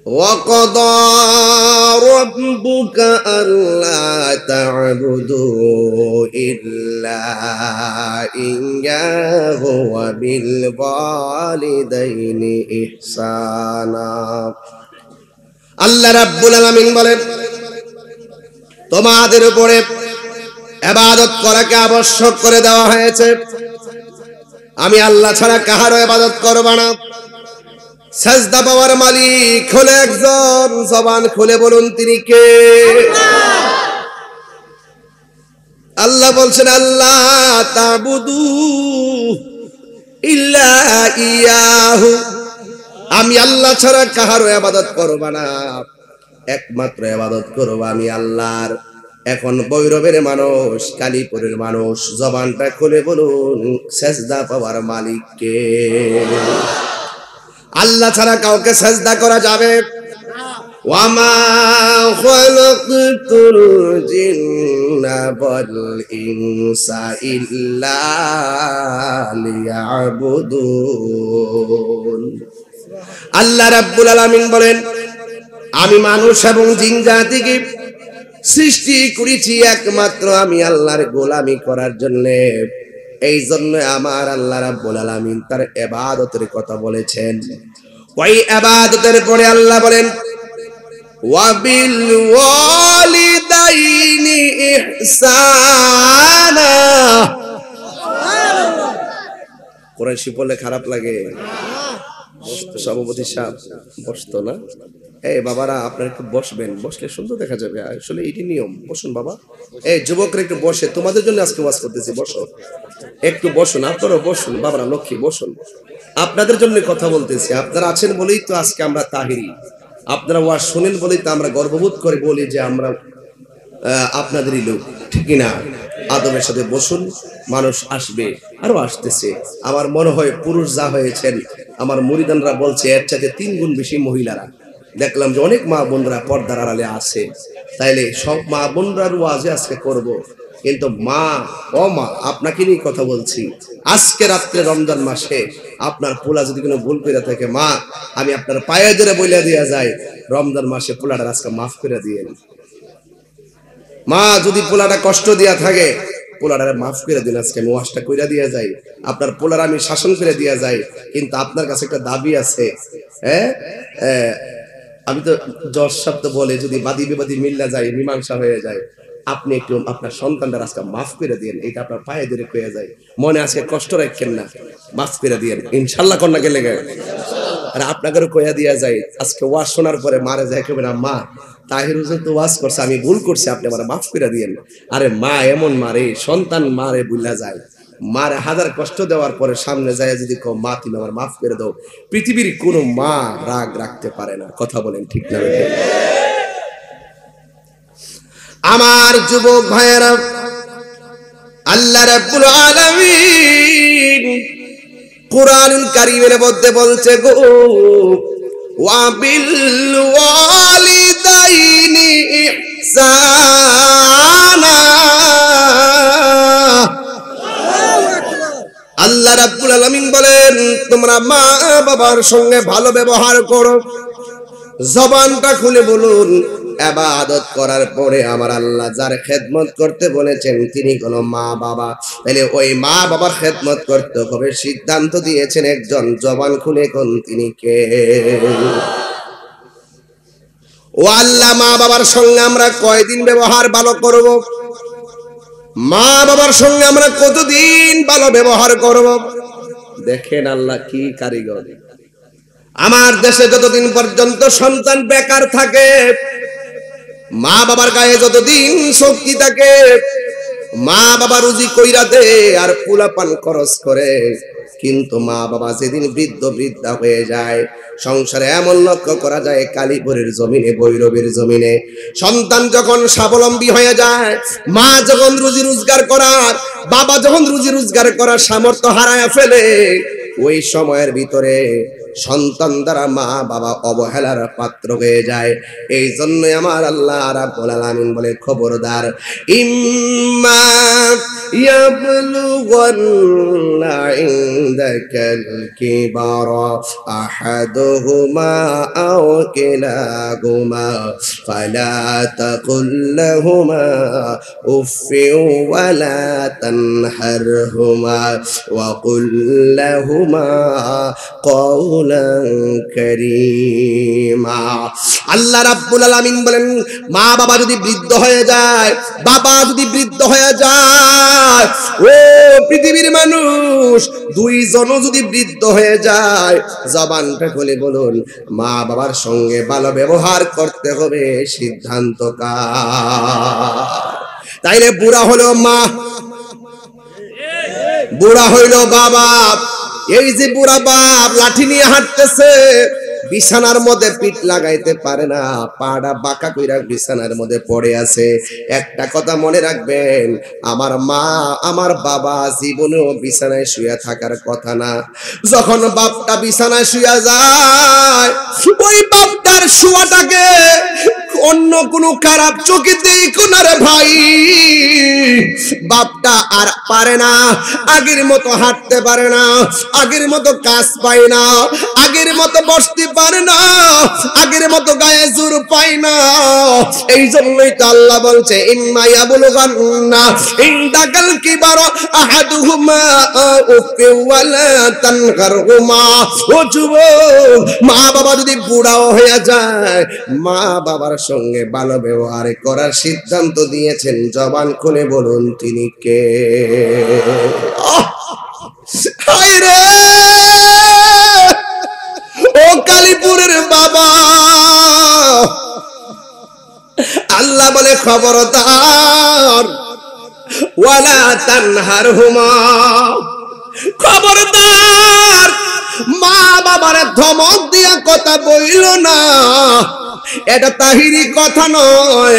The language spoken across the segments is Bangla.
وقضى ربك ألا تعبدوا إلا إياه وبالوالدين إحسانا আল্লাহ রাব্বুল আলামিন বলেন, তোমাদের উপরে ইবাদত করাকে আবশ্যক করে দেওয়া হয়েছে। আমি আল্লাহ ছাড়া কাহারও ইবাদত করব না। সাজদা পাওয়ার মালিক হলো একজন, জবান খুলে বলুন তিনি কে? আল্লাহ বলছেন, আল্লাহ তাবুদু ইল্লা ইয়াহু, আমি আল্লাহ ছাড়া কাহারও ইবাদত করব না, একমাত্র ইবাদত করব আমি আল্লাহর। এখন বৈরবের মানুষ, কালীপুরের মানুষ, জবানটা খুলে বলুন সাজদা পাওয়ার মালিক কে? আল্লাহ ছাড়া কাউকে সাজদা করা যাবে? ওয়ামা খালাকতুল জিন্না ওয়াল ইনসা ইল্লা লিয়াবুদুন। আল্লাহ রাব্বুল আলামিন বলেন, আমি মানুষ এবং জিন জাতিকে সৃষ্টি করেছি একমাত্র আমি আল্লাহর গোলামি করার জন্য। এই জন্য আমার আল্লাহ রাব্বুল আলামিন তার ইবাদতের কথা বলেছেন। ওই ইবাদতের পরে আল্লাহ বলেন, ওয়াবিল ওয়ালিদাইনি ইহসানা। কোরআন শরীফ বললে খারাপ লাগে? সভাপতি সাহেব বসতো না? এই বাবারা আপনারা একটু বসবেন, বসলে সুন্দর দেখা যাবে। আসলে এটি নিয়ম। বসুন বাবা। এই যুবকরা একটু বসে, তোমাদের জন্য আজকে ওয়াজ করতেছি, বসো একটু, বসুন আপনারাও বসুন। বাবারা লক্ষ্মী বসুন, আপনাদের জন্য কথা বলতেছি। আপনারা আছেন বলেই তো আজকে আমরা তাহিরি, আপনারা ওয়াজ শুনেন বলেই তো আমরা গর্ববোধ করে বলি যে আমরা আপনাদেরই লোক, ঠিক না? আদবের সাথে বসুন, মানুষ আসবে, আরো আসতেছে। আমার মনে হয় পুরুষ যা হয়েছেন, আমার মুরিদানরা বলছে এর চাইতে 3 গুণ বেশি মহিলারা। দেখলাম যে অনেক মা বোনরা পর্দার আড়ালে আছে। তাইলে সব মা বোনরার ওয়াজে আজকে করব, কিন্তু মা ও মা আপনাকে নিয়ে কথা বলছি। আজকে রাত্রে রমজান মাসে আপনার পোলা যদি কোনো ভুল করে থাকে, মা আমি আপনার পায়ে ধরে বইলা দিয়া যায়, রমজান মাসে পোলাটা আজকে মাফ করে দিয়েন। মা যদি পোলাটা কষ্ট দিয়া থাকে, পোলাটারে মাফ করে দিন, আজকে আমি ওয়াজটা কইরা দিয়া যাই, আপনার পোলার আমি শাসন করে দিয়া যাই। কিন্তু আপনার কাছে একটা দাবি আছে। আমি তো জজ শব্দ বলে যদি বাদী বিবাদী মিল্লা যায়, মীমাংসা হয়ে যায়, আপনি একটু আপনার সন্তানটা আজকে মাফ করে দিয়েন। এটা আপনার পায়ে ধরে কয়ে যায়, মনে আজকে কষ্ট রাখেন না, মাফ করে দিয়েন ইনশাল্লাহ। কন্যা গেলে আর আপনাকেও কয়া দিয়া যায়, আজকে ওয়াজ শোনার পরে মারা যায় কেবে না, মা তাহির হুজুর তো ওয়াজ করছে, আমি ভুল করছি, আপনি আমার মাফ করে দিয়েন। আরে মা এমন মারে, সন্তান মারে বুঝলা যায়, মারে হাজার কষ্ট দেওয়ার পরে সামনে যায় যদি কো মা তুমি আমার মাফ করে দাও, পৃথিবীর কোনো মা রাগ রাখতে পারে না। কথা বলেন ঠিক না? আমার যুবক ভাইয়েরা, আল্লাহ রাব্বুল আলামিন কুরআনুল কারীমের মধ্যে বলছে গো, ওয়াবিল ওয়ালিদাইনি ইহসানা। আল্লাহ রাব্বুল আলামিন বলেন, তোমরা মা বাবার সঙ্গে ভালো ব্যবহার করো। জবানটা খুলে বলুন, ইবাদত করার পরে আমার আল্লাহ যার খেদমত করতে বলেছেন তিনি হলো মা বাবা। তাহলে ওই মা বাবার খেদমত করতে হবে, সিদ্ধান্ত দিয়েছেন একজন। জবান খুলে কোন তিনি কে? ও আল্লাহ, মা বাবার সঙ্গে আমরা কয়দিন ব্যবহার ভালো করব? মা বাবার সঙ্গে আমরা কতদিন ভালো ব্যবহার করব? দেখেন আল্লাহ কি কারিগর। আমার দেশে যতদিন পর্যন্ত সন্তান বেকার থাকে, মা বাবার গায়ে যতদিন শক্তি থাকে, মা বাবা রুজি কইরা দে আর পোলাপান খরচ করে, কিন্তু মা বাবা যেদিন বৃদ্ধা হয়ে যায়, সংসারে এমন লক্ষ্য করা যায় কালীপুরের জমিনে, ভৈরবের জমিনে সন্তান যখন স্বাবলম্বী হয়ে যায়, মা যখন রুজি রোজগার করার, বাবা যখন রুজি রোজগার করার সামর্থ্য হারায় ফেলে, ওই সময়ের ভিতরে সন্তান দ্বারা মা বাবা অবহেলার পাত্র হয়ে যায়। এই জন্যই আমার আল্লাহ রাব্বুল আলামিন বলে খবরদার, ইম্মা ইয়াবলুগান্না ইনদাকাল কিবারা আহাদুহুমা আও কিলাহুমা ফালা তাকুল লাহুমা উফফিন ওয়ালা তানহারহুমা ওয়া কুল লাহুমা কওলান কারীমা। আল্লাহ রাব্বুল আলামিন বলেন, মা বাবা যদি বৃদ্ধ হয়ে যায়, বাবা যদি বৃদ্ধ হয়ে যায়, ও পৃথিবীর মানুষ, দুইজনও যদি বৃদ্ধ হয়ে যায়, জবানটা খুলে বলুন, মা বাবার সঙ্গে ভালো ব্যবহার করতে হবে, সিদ্ধান্ত কার? তাইলে বুড়া হলো মা, বুড়া হইল বাবা। এই যে বুড়া বাপ লাঠি নিয়ে হাঁটতেছে, বিছানার মধ্যে পিঠ লাগাইতে পারে না, পাড়া বাঁকা কইরা বিছানার মধ্যে পড়ে আছে। একটা কথা মনে রাখবেন, আমার মা আমার বাবা জীবনেও বিছানায় শুয়ে থাকার কথা না। যখন বাপটা বিছানায় শুয়ে যায়, ওই বাপটার শোয়াটাকে অন্য কোনো খারাপ চোখে দেখো না রে ভাই। বাপটা আর পারে না, আগের মতো হাঁটতে পারে না, আগের মতো কাজ পায় না, আগের মতো বসতে পারে না, আগের মতো গায়ে জোর পায় না। এই জন্যই তো আল্লাহ বলছে, ইম্মা ইয়াবলুগান্না ইনদাকাল কিবারা আহাদুহুমা উফফি ওয়ালা তানহারহুমা। ও যুবক, মা বাবা যদি বুড়াও হয়ে যায়, মা বাবার সঙ্গে ভালো ব্যবহার করার সিদ্ধান্ত দিয়েছেন, জবান খুলে বলুন তিনি কে? হায় রে, ও কালীপুরের বাবা, আল্লাহ বলে খবরদার, ওয়ালা তানহারহুমা, খবরদার, মা বাবার ধমক দিয়া কথা বইল না। এটা তাহিরি কথা নয়,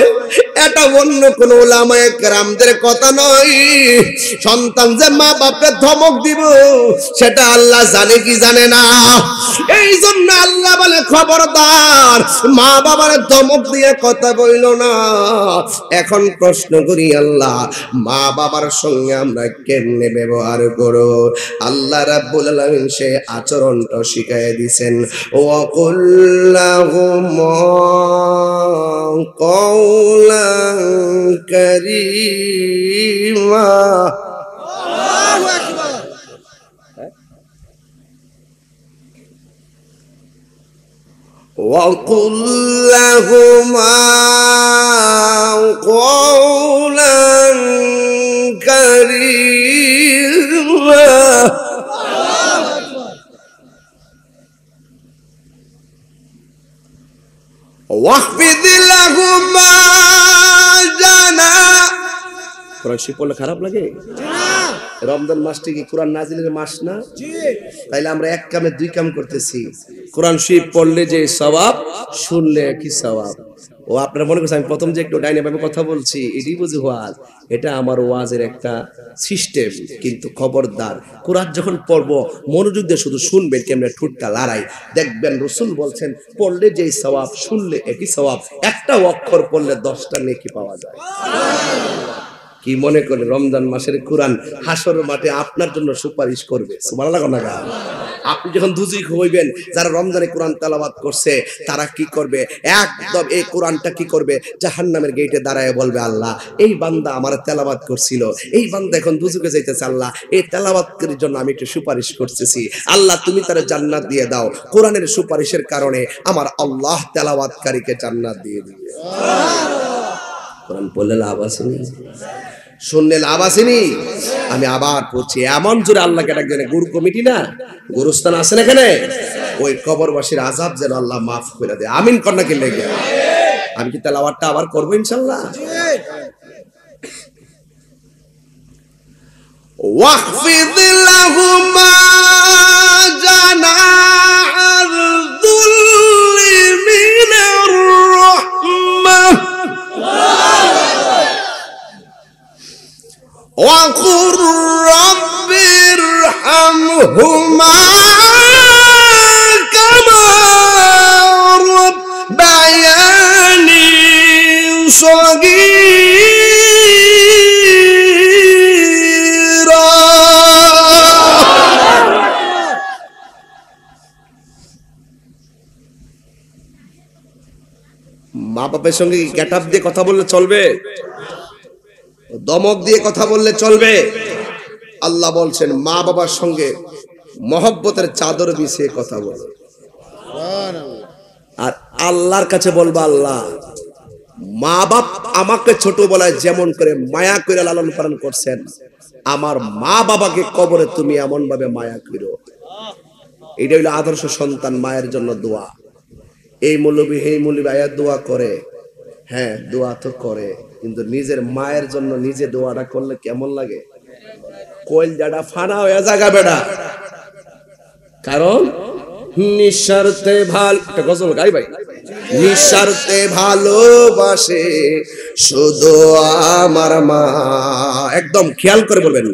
এটা অন্য কোন উলামায়ে কেরামদের কথা নয়। সন্তান যে মা বাপকে ধমক দিব, সেটা আল্লাহ জানে কি জানে না? এই জন্য আল্লাহ বলে খবরদার, মা বাবার ধমক দিয়ে কথা বইল না। এখন প্রশ্ন করি, আল্লাহ মা বাবার সঙ্গে আমরা কেমনে ব্যবহার করব? আল্লাহ রাব্বুল আলামিন সে আচরণটা শিখাইয়া দিয়েছেন, ওয়া কুল্লাহুমা কওলান কারীমা। আল্লাহু আকবার। ওয়া কুল্লাহুমা কওলান কারীমা। ওয়াহফিদ লাহুমা জানাহ। কোরআন শরীফ পড়লে খারাপ লাগে? রমজান মাসটি কি কোরআন নাজিলের মাস না? তাইলে আমরা এক কামে দুই কাম করতেছি। কোরআন শরীফ পড়লে যে সওয়াব, শুনলে কি সওয়াব। ও আপনারা মনে করছেন আমি প্রথম যে একটু ডাইনে ভাবে কথা বলছি, এটাই বুঝি ওয়াজ? এটা আমার ওয়াজের একটা সিস্টেম। কিন্তু খবরদার, কোরআন যখন পড়বো মনোযোগ দিয়ে শুধু শুনবেন, কেমনে ঠুটকা লড়াই দেখবেন। রাসূল বলছেন, পড়লে যেই সওয়াব, শুনলে একই সওয়াব। একটা অক্ষর পড়লে 10টা নেকি পাওয়া যায়। কি মনে করেন রমজান মাসের কোরআন হাসর মাঠে আপনার জন্য সুপারিশ করবে? সুবহানাল্লাহ। আপনি যখন দুজিক হইবেন, যারা রমজানে কোরআন তেলাওয়াত করছে তারা কি করবে? একদম এই কোরআনটা কি করবে? জাহান্নামের গেটে দাঁড়ায় বলবে, আল্লাহ এই বান্দা আমার তেলাওয়াত করছিল, এই বান্দা এখন দুজুকে যাইতেছে, আল্লাহ এই তেলাওয়াতের জন্য আমি একটু সুপারিশ করতেছি, আল্লাহ তুমি তার জান্নাত দিয়ে দাও। কোরআনের সুপারিশের কারণে আমার আল্লাহ তেলাওয়াতকারীকে জান্নাত দিয়ে দিবে। কোরআন পড়লে লাভ আসেনি? শুনলে লাভ আসেনি? আমি আবার পড়ছি, এমন জোরে আল্লাহকে ডাকবেন। গুরু কমিটি না, গুরুস্থান আছে না এখানে, ওই কবরবাসীর আযাব যেন আল্লাহ মাফ করে দেয়। আমিন কর না কি লেগে? আমি কি তেলাওয়াতটা আবার করবো ইনশাআল্লাহ? ওয়াহফিদ লাহুমা জানাহাল যুল্লি মিনার রাহমাহ وقل رب ارحمهما صغيرا মা বাবার সঙ্গে গেট আপ দিয়ে কথা বললে চলবে? দমক দিয়ে কথা বললে চলবে? আল্লাহ বলছেন মা বাবার সঙ্গে মহব্বতের চাদর বিছিয়ে কথা বলো। আর আল্লাহর কাছে বলবা, আল্লাহ মা বাপ আমাকে ছোটবেলায় যেমন করে মায়া করে লালন পালন করছেন, আমার মা বাবাকে কবরে তুমি এমন ভাবে মায়া করো। এটা হইলো আদর্শ সন্তান মায়ের জন্য দোয়া। এই মৌলবী আয়াত দোয়া করে, হ্যাঁ দোয়া তো করে, কিন্তু নিজের মায়ের জন্য নিজে দোয়াটা করলে কেমন লাগে? কলজাটা ফানা হয়ে জায়গা বেড়া। কারণ নিঃস্বার্থে একটা গজল গাই ভাই, নিঃস্বার্থে ভালোবাসে শুধু আমার মা। একদম খেয়াল করে বলবেন,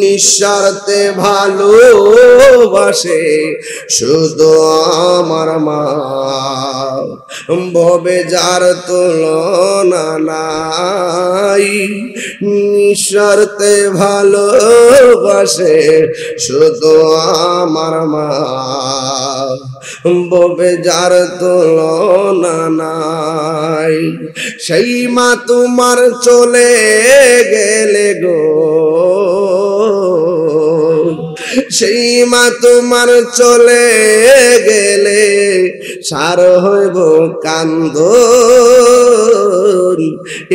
নিঃস্বার্থে ভালোবাসে শুধু আমার মা। ভবে যার তুলনা নাই, নিঃস্বার্থে ভালোবাসে শুধু আমার মা। ভবে যার তুলনা নাই, সেই মা তোমার চলে গেলে গো, সেই মা তোমার চলে গেলে সার হইব কান্দন।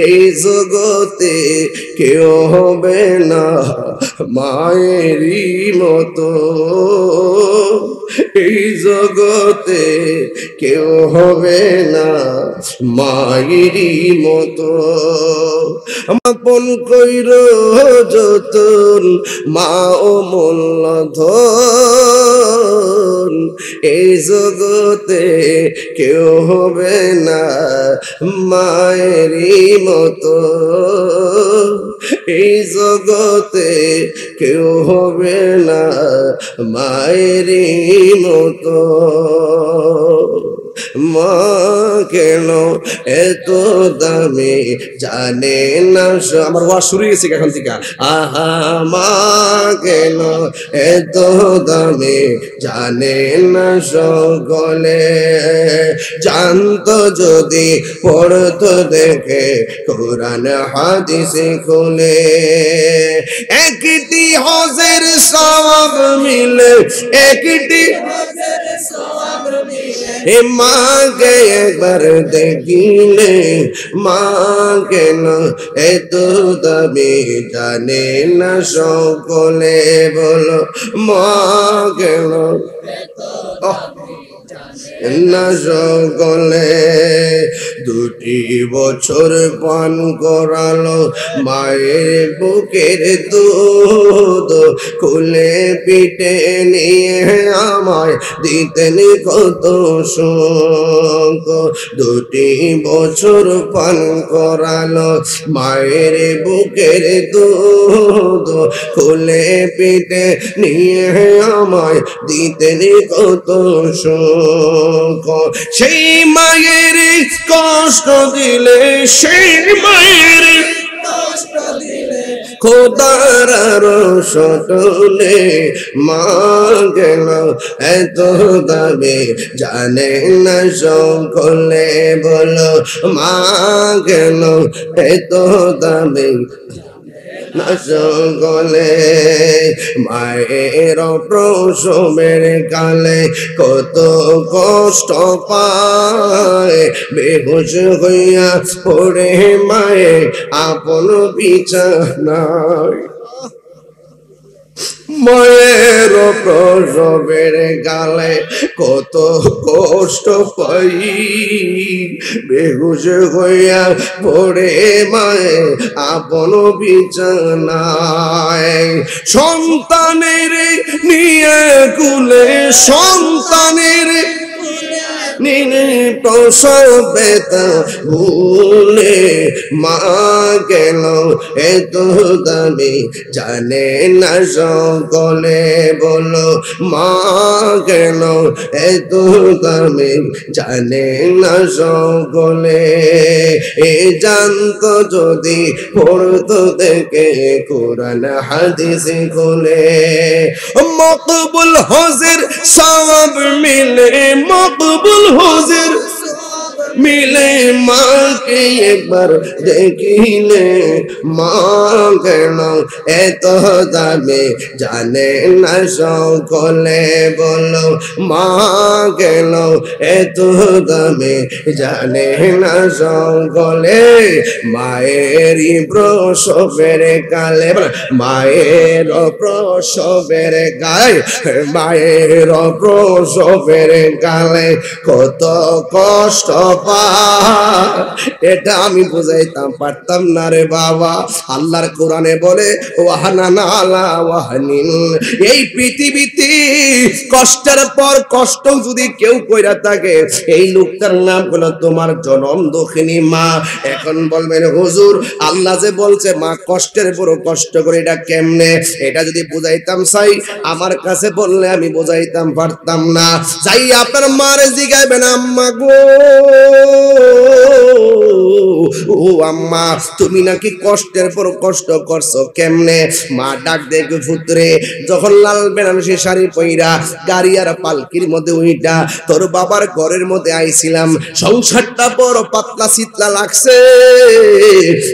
এই জগতে কেউ হবে না মায়েরই মতো, এই জগতে কেউ হবে না মায়েরই মতো। আপন কইর যতন মা ও মূল্যধন, এই জগতে কেউ হবে না মায়েরই মতো, এই জগতে কেউ হবে না মায়েরই মতো। মা কেন এত দামি জানে না, আমার ওয়াজ শুরু হয়েছে এখন থেকে। আহা মা কেন এত দামি জানে না সকলে, জানতো যদি পড়তো দেখে কোরআন হাদিস খুলে। একটি হজের সওয়াব মিলে, একটি এ মাকে একবার দেখিলে, মা কেন এত দামি জানে না সকলে, বলো মা কেন না সকলে। দুটি বছর পান করালো মায়ের বুকের দুধ, খুলে পিঠে নিয়ে আমায় দিতেন কত সুখ। দুটি বছর পান করালো মায়ের বুকের দুধ, খুলে পিঠে নিয়ে আমায় দিতেন কত সুখ। সেই মায়ের কষ্ট দিলে, সেই মায়ের কষ্ট দিলে খোদার রোষ তোলে, মা গেল এত দামি জানে না সকলে, বলো মা গেল এত দামি না সকলে। মায়ের প্রসবের কালে কত কষ্ট পায়, বেহুশ হইয়া পড়ে মায়ে আপন বিছানায়। মায়ের প্রসবের গালে কত কষ্ট পাই, বেহুশ হইয়া পড়ে মায়ে আপন বিছানায়। সন্তানের নিয়ে কুলে, সন্তানের নিনে প্রসবে তো ভুলে মা গেল এত দামি জানে না সকলে বলো মা গেল এত দামি জানে না সকলে এ জানতো যদি পড়তো দেখে কোরআন হাদিস খুলে মকবুল হুজুর সওয়াব মিলে মকবুল হুজুর মিলে মাকে একবার দেখিলে মা কেন এত দামে জানে না সকলে বলো মা কেন এত দামে জানে না সকলে মায়েরই প্রসবের কালে মায়ের প্রসবের গায়ে মায়ের প্রসবের কালে কত কষ্ট এটা আমি বুঝাইতাম পারতাম না রে বাবা আল্লাহর কোরআনে বলে ওয়াহানানা আলা ওয়াহানিন এই পৃথিবীতে কষ্টের পর কষ্ট যদি কেউ কইরা থাকে এই লোকটার নাম হলো তোমার জনম দুঃখিনী মা এখন বলবেন হুজুর আল্লাহ যে বলছে মা কষ্টের পর কষ্ট করে এটা কেমনে এটা যদি বুঝাইতাম চাই আমার কাছে বললে আমি বুঝাইতাম পারতাম না যাই আপনার মারে জিগাইবেন আম্মা গো ও আম্মা তুমি নাকি কষ্টের পর কষ্ট করছো কেমনে মা ডাক দেখে পুত্রে যখন লাল বেনারসি শাড়ি পইরা গাড়ি আর পালকির মধ্যে উইটা তোর বাবার ঘরের মধ্যে আইছিলাম সংসারটা বড় পাতলা শীতলা লাগছে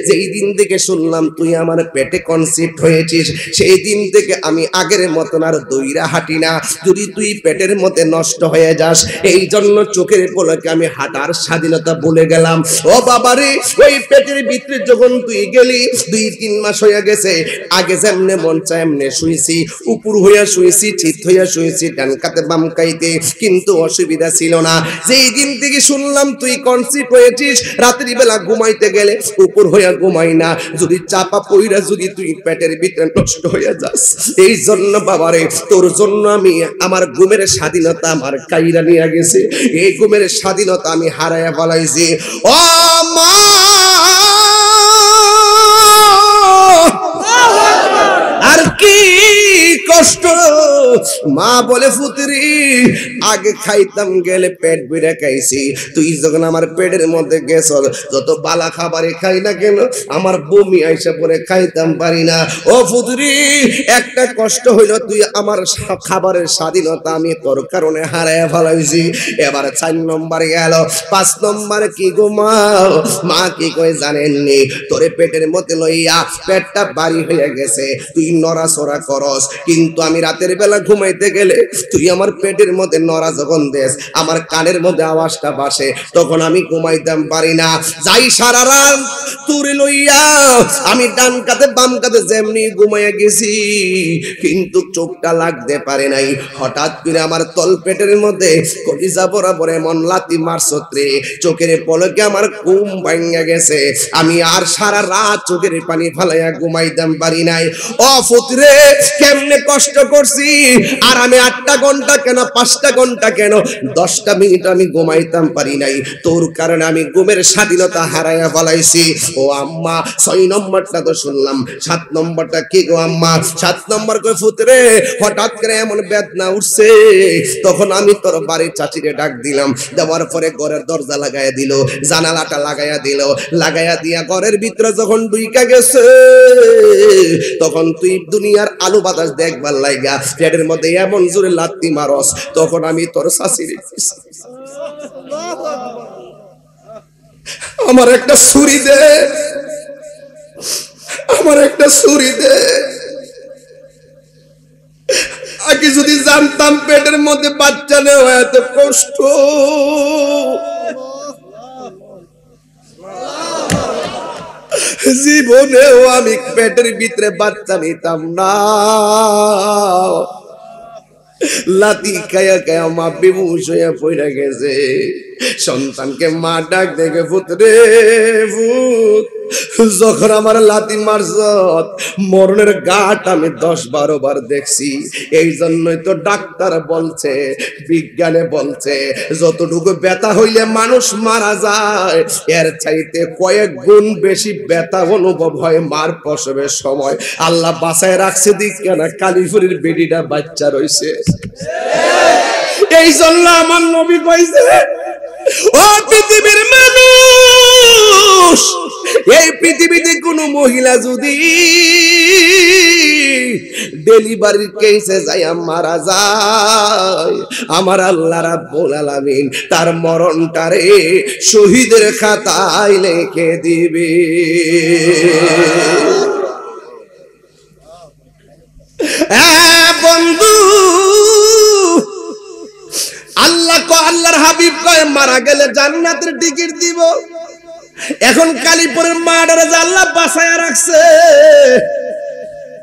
যেই দিন থেকে শুনলাম তুই আমার পেটে কনসিপ্ট হয়েছিস সেই দিন থেকে আমি আগের মতন আর দইরা হাঁটি না যদি তুই পেটের মধ্যে নষ্ট হয়ে যাস এই জন্য চোখের পলকে আমি হাঁটার স্বাধীনতা ভুলে গেলাম ও বাবারে ওই পেটের ভিতরে যখন তুই গেলি 2-3 মাস হয়ে গেছে আগে যেমনে মন চায় এমনে শুইছি উপর হইয়া শুইছি চিত হইয়া শুইছি ডান কাতে বাম কাইতে কিন্তু অসুবিধা ছিল না যেই দিন থেকে শুনলাম তুই কনসিপ্ট হয়েছিস রাত্রি বেলা ঘুমাইতে গেলে উপর হইয়া ঘুমাই না যদি চাপা পইরা যদি তুই পেটের ভিতরে নষ্ট হইয়া যাস এই জন্য বাবারে তোর জন্য আমি আমার ঘুমের স্বাধীনতা আমার কাইরা নিয়ে গেছে এই ঘুমের স্বাধীনতা আমি হারায়া ফেলাইছি ও মা আর কি কষ্ট মা বলে পুত্রী আগে খাইতাম গেলে পেট ভরে খাইছি তুই যখন আমার পেটের মধ্যে গেছ যত বালা খাবারে খাই না কেন আমার বমি আইসা পরে খাইতাম পারি না ও পুত্রী একটা কষ্ট হইল তুই আমার খাবারের স্বাধীনতা আমি তোর কারণে হারায় ফেলাইছি এবার 4 নম্বর গেল 5 নম্বর কি গো মা কি কই জানেননি তোরে পেটের মধ্যে লইয়া পেটটা ভারী হয়ে গেছে তুই নড়াচড়া করস কিন্তু আমি রাতের বেলা ঘুমাইতে গেলে তুই আমার পেটের মধ্যে নড়া যখন দেস আমার কানের মধ্যে আওয়াজটা বাসে তখন আমি ঘুমাইতাম পারি না যাই সারা রাত তুরে লইয়া আমি ডান কাতে বাম কাতে যেমনি ঘুমাইয়া গেছি কিন্তু চোখটা লাগতে পারে নাই হঠাৎ করে আমার তল পেটের মধ্যে কলিজা বরাবর এমন লাথি মারছত্রে চোখের পলকে আমার ঘুম ভাঙা গেছে আমি আর সারা রাত চোখের পানি ফালাইয়া ঘুমাইতাম পারি নাই ও পুত্রে কেমনে কষ্ট করছি আর আমি 8টা ঘন্টা কেন 5টা ঘন্টা কেন 10টা মিনিট আমি ঘুমাইতাম পারি নাই তোর কারণে আমি ঘুমের স্বাধীনতা হারাইয়া ফেলাইছি ও আম্মা 6 নম্বরটা তো শুনলাম 7 নম্বরটা কি গো আম্মা 7 নম্বর কই পুত্রে হঠাৎ করে এমন বেদনা উঠছে তখন আমি তোর বাড়ির চাচিরে ডাক দিলাম দেওয়ার পরে ঘরের দরজা লাগাইয়া দিল জানালাটা লাগাইয়া দিল লাগাইয়া দিয়া ঘরের ভিতরে যখন ঢুইকা গেছে তখন তুই দুনিয়ার আলো বাতাস দেখবার লাগা পেটের মধ্যে এমন জোরে লাত্তি মারস তখন আমি তোর শাশুড়ি আমার একটা ছুরি দে আমার একটা ছুরি দে আগে যদি জানতাম পেটের মধ্যে বাচ্চা নেওয়া এত কষ্ট জীবনেও আমি পেটের ভিতরে বাচ্চা নিতাম না লাতি খায়া খায়া মা বেহুশ হয়ে পড়ে গেছে সন্তানকে মা ডাক দেখে পুত্রে ভূত যখন আমার লাথি মারছ মরণের ঘাট আমি 10-12 বার দেখছি। এই জন্যই তো ডাক্তার বলছে, বিজ্ঞানে বলছে যতটুকু ব্যথা হইলে মানুষ মারা যায় এর চাইতে কয়েক গুণ বেশি ব্যথা অনুভব হয় মার প্রসবের সময়। আল্লাহ বাঁচায় রাখছে দিক কেন কালীপুরের বেডিটা বাচ্চা রইছে। এই জন্য আমার নবী কইছে, ও পৃথিবীর মানুষ, এই পৃথিবীতে কোন মহিলা যদি ডেলিভারির কেসে যাইয়া মারা যায়, আমার আল্লাহ রাব্বুল আলামিন তার মরণটারে শহীদের খাতায় লিখে দিবে। বন্ধু, আল্লাহর হাবিব কয় মারা গেলে জান্নাতের টিকিট দিব। এখন কালীপুরের মাডারে আল্লাহ বাঁচায়া রাখছে,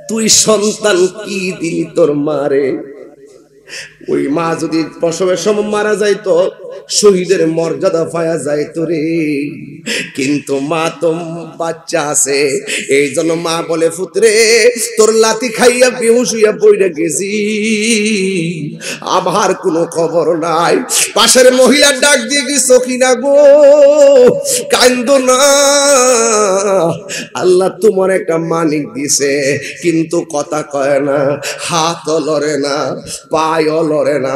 তুই সন্তান কি দিলি তোর মারে? ওই মা যদি প্রসবের সময় মারা যাইতো শহীদের মর্যাদা পাওয়া যাইতো রে, কিন্তু মা তো বাচ্চা আছে। এই জন্য মা বলে, পুত্রে তোর লাথি খাইয়া বেহুশ হইয়া পড়ে গেছি, আমার কোনো খবর নাই। পাশের মহিলা ডাক দিয়ে কি, সখিনা গো কান্দো না, আল্লাহ তোমার একটা মানিক দিছে, কিন্তু কথা কয় না, হাতও লড়ে না, পায়ও লড়ে না,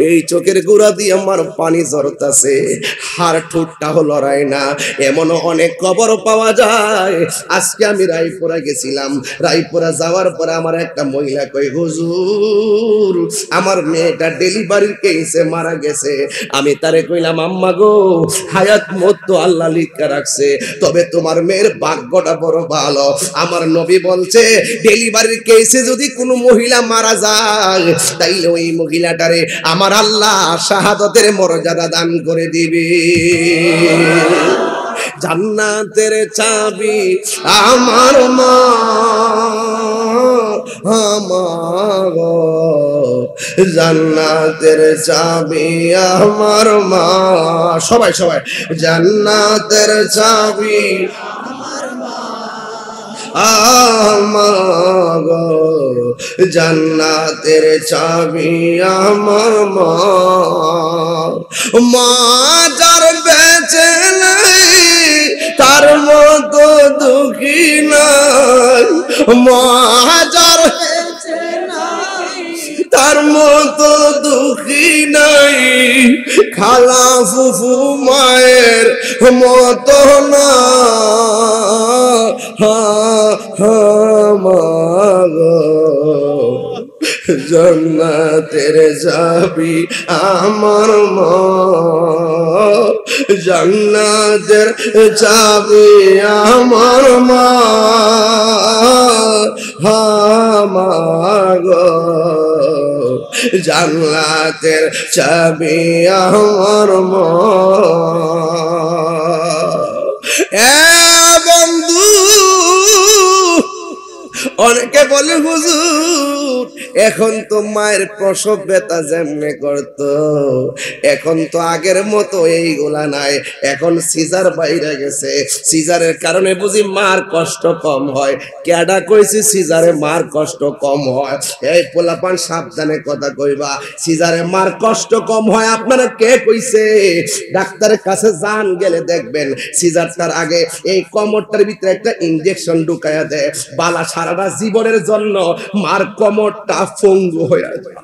এই চোখের গুড়া দিয়ে আমার পানি ঝরতাছে, হার ঠোঁটটাও লড়ায় না। এমন অনেক খবর পাওয়া যায়। আজকে আমি রায়পুরা গেছিলাম, রায়পুরা যাওয়ার পরে আমার একটা মহিলা কই, হুজুর আমার মেয়েটা ডেলিভারির কেসে মারা গেছে। আমি তারে কইলাম, আম্মা গো হায়াত মত তো আল্লাহ লিখা রাখছে, তবে তোমার মেয়ের ভাগ্যটা বড় ভালো। আমার নবী বলছে ডেলিভারির কেসে যদি কোনো মহিলা মারা যায় তাইলে ওই মহিলাটারে আমার আল্লাহ শাহাদাতের মর্যাদা দান করে দিবে। জান্নাতের চাবি আমার মা, আমার জান্নাতের চাবি আমার মা। সবাই সবাই, জান্নাতের চাবি আমার, জান্নাতের চাবি আমার মা। মা যার বেঁচে নাই তার মতো দুঃখী নাই, মা যার তার মতো দুঃখী নাই, খালা ফুফু মায়ের মতো না। জান্নাতের চাবি আমার মা, জান্নাতের চাবি আমার মা, আমার জান্নাতের চাবি আমার মা। বন্ধু, অনেকে বলে হুজুর এখন তো মায়ের প্রসব ব্যথা যেমনে করতো এখন তো আগের মতো এইগুলা নাই, এখন সিজার বাইরে গেছে, সিজারের কারণে বুঝি মার কষ্ট কম হয়। কেডা কইছি সিজারে মার কষ্ট কম হয়? এই পোলাপান সাবধানে কথা কইবা, সিজারে মার কষ্ট কম হয় আপনারা কে কইছে? ডাক্তারের কাছে যান, গেলে দেখবেন সিজারটার আগে এই কোমরটার ভিতরে একটা ইনজেকশন ঢুকায়া দেয়, বালা সারাটা জীবনের জন্য মার কোমরটা পঙ্গু হয়ে যায়।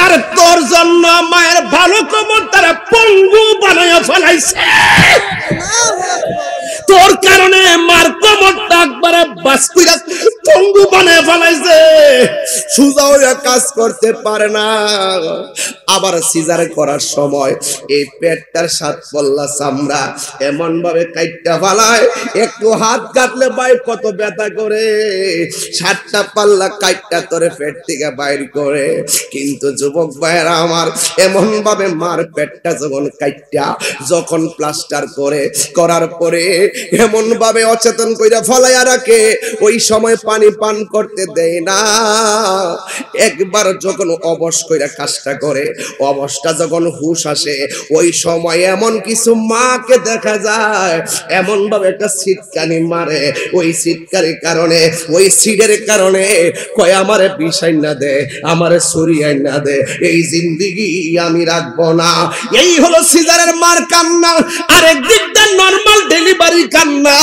আর তোর জন্য মায়ের ভালো কোমর তারা পঙ্গু বানায়া ফেলাইছে, তোর কারণে মার কোমরটা একবারে বাস্কুইরা পঙ্গু বানায়া ফেলাইছে, সুজা হয়ে কাজ করতে পারে না। আবার সিজার করার সময় এই পেটটার সাত পল্লা চামড়া এমন ভাবে কাইটটা ফেলায়, একটু হাত কাটলে ভাই কত ব্যথা করে, 7টা পাল্লা কাইটটা তোরে পেট থেকে বাইর করে। কিন্তু যুবক ভাইরা আমার, এমন ভাবে মার পেটটা যখন কাইটটা যখন প্লাস্টার করে করার পরে এমন ভাবে অচেতন কইরা ফলাইয়া রাখে, ওই সময় পানি পান করতে দেয় না। একবার যখন অবশ কইরা কাজটা করে, অবশটা যখন হুশ আসে, ওই সময় এমন কিছু মাকে দেখা যায় এমন ভাবে একটা সিটকানি মারে, ওই সিটকানির কারণে, ওই সিটের কারণে কয় আমারে বিষাই না দে, আমারে সরিয়াই না দে, এই জিন্দেগি আমি রাখবো না। এই হলো সিজারের মার কান্না। আরেক দিকটা নরমাল ডেলিভারি কান্না।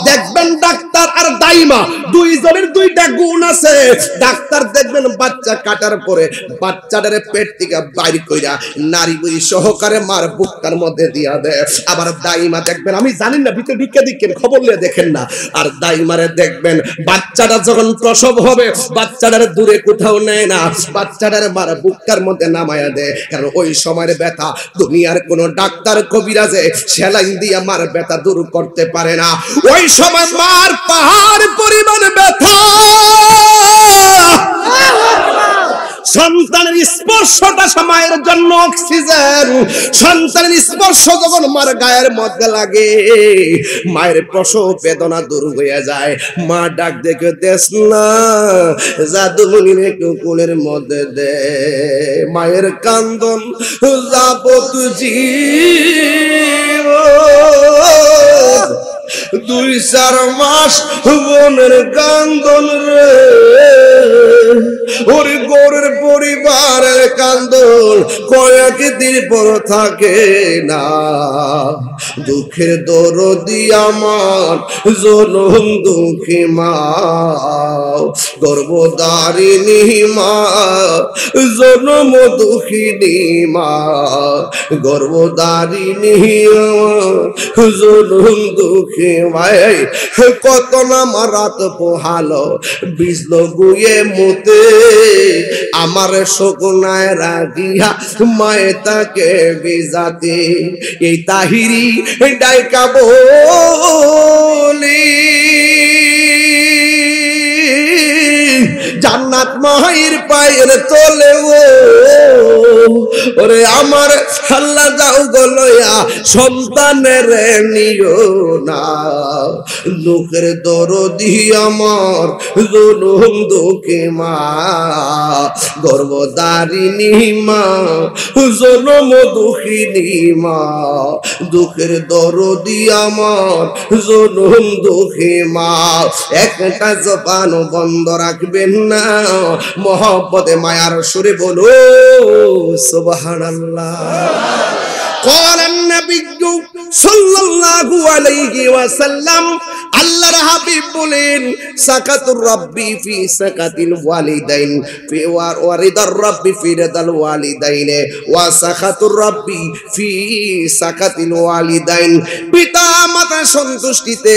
দেখবেন ডাক্তার আর দাইমা দুইজনের দুইটা গুণ আছে। ডাক্তার দেখবেন বাচ্চা কাটার পরে বাচ্চাটারে পেট থেকে বাইর কইরা নারী বুড়ি সহকারে মার বুকটার মধ্যে দিয়া দেয়। আবার দাইমা দেখবেন, আমি জানি না ভিতরে ঢুকে দেখেন, খবর নিয়ে দেখেন না, আর দাইমারে দেখবেন বাচ্চাটা যখন প্রসব হবে বাচ্চাটারে দূরে কোথাও নেয় না, বাচ্চাটারে মার বুকটার মধ্যে নামায়া দেয়। কারণ ওই সময়ের ব্যথা দুনিয়ার কোন ডাক্তার কবিরাজে সেলাইন দিয়ে মার ব্যথা দূর করতে পারে না। ওই সময় মার পাহাড় পরিমাণ ব্যথা। সন্তানের স্পর্শটা সময়ের জন্য অক্সিজেন। সন্তানের স্পর্শ যখন মার গায়ের মধ্যে লাগে মায়ের প্রসব বেদনা দূর হয়ে যায়। মা ডাক দেখে দেশ না জাদুমণির একটু কোলের মধ্যে দে, মায়ের কান্দন যাবত জীব 2-4 মাস বোনের কান্দন রে, ওর গোরের পরিবারের কান্দন কয়েকদিন পর থাকে না। দুঃখের দরদি আমার জনম দুঃখী মা, গর্ভধারিণী মা, জনম দুঃখিনী মা, গর্ভধারিণী জনম দুঃখী মাই। কত না মারাত পোহালো বিজল গুয়ে মতে, আমার শকুনায় রাগিয়া মায়ে তাকে বিজাতে। এই তাহিরি ডাইকা বলি জান্নাত মায়ের পায়ের তলে, ওরে আমার আল্লাহ যাও গলয়া সন্তানের নিও না। দুঃখের দরদি আমার জনম দুঃখী মা, গর্ভধারিণী মা, জনম দুঃখিনী মা। দুঃখের দরদি আমার জনম দুঃখী মা। একটা জবান বন্ধ রাখবেন না, মহব্বতে মায়ার সুরে বলো সুবহানাল্লাহ। قال النبي সাল্লাল্লাহু আলাইহি ওয়াসাল্লাম, আল্লাহর হাবিব বলেন সাকাতুর রাব্বি ফি সাকাতিল ওয়ালিদাইন ফি ওয়ারিদার রাব্বি ফি রিদাল ওয়ালিদাইন ওয়া সাকাতুর রাব্বি ফি সাকাতিল ওয়ালিদাইন। পিতা মাতার সন্তুষ্টিতে